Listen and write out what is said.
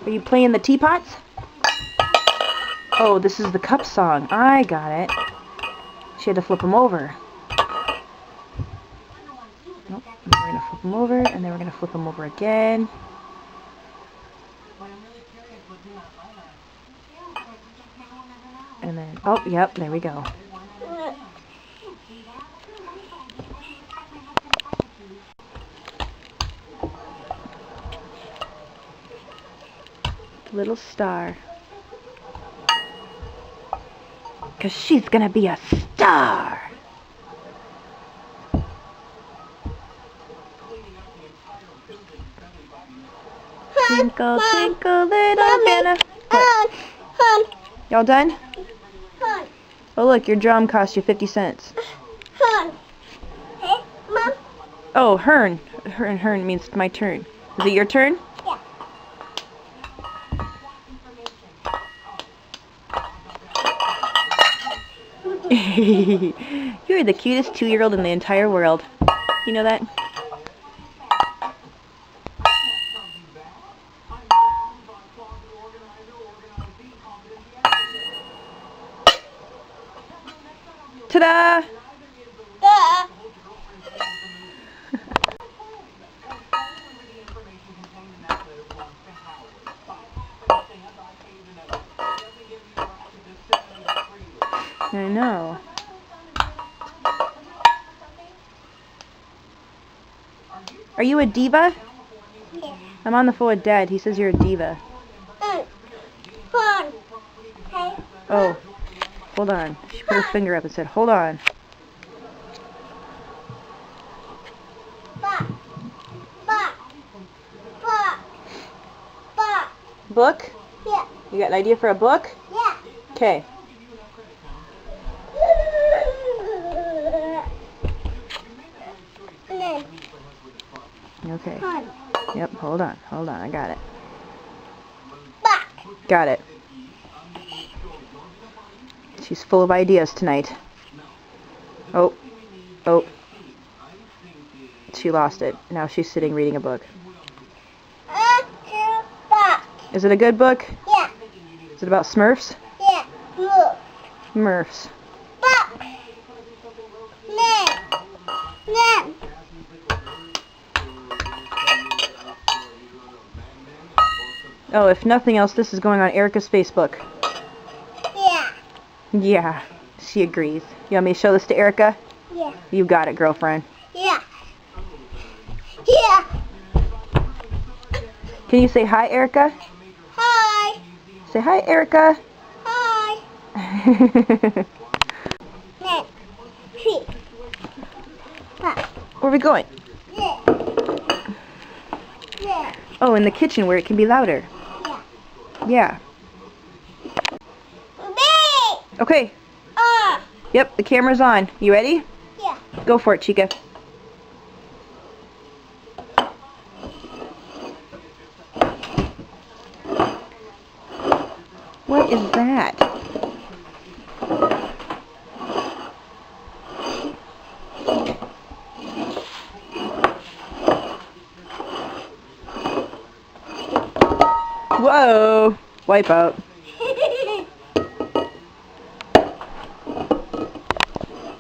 Are you playing the teapots? Oh, this is the cup song. I got it. She had to flip them over. Nope. We're going to flip them over, and then we're going to flip them over again. And then, oh, yep, there we go. Little star. 'Cause she's gonna be a star. Twinkle, twinkle, little banner. Y'all done? Oh look, your drum cost you 50 cents. Oh, Hern. Hern means my turn. Is it your turn? You're the cutest 2-year-old in the entire world. You know that? Ta-da! I know. Are you a diva? Yeah. I'm on the phone with Dad. He says you're a diva. Oh, hold on. She put her finger up and said, hold on. Book? Yeah. You got an idea for a book? Yeah. Okay. Okay. Yep, hold on. Hold on. I got it. Got it. She's full of ideas tonight. Oh. Oh. She lost it. Now she's sitting reading a book. Is it a good book? Yeah. Is it about Smurfs? Yeah. Smurfs. Oh, if nothing else, this is going on Erica's Facebook. Yeah. Yeah, she agrees. You want me to show this to Erica? Yeah. You got it, girlfriend. Yeah. Yeah. Can you say hi, Erica? Hi. Say hi, Erica. Hi. Where are we going? Yeah. Yeah. Oh, in the kitchen where it can be louder. Yeah. Yeah. Okay. Yep, the camera's on. You ready? Yeah. Go for it, Chica. What is that? Whoa! Wipe out.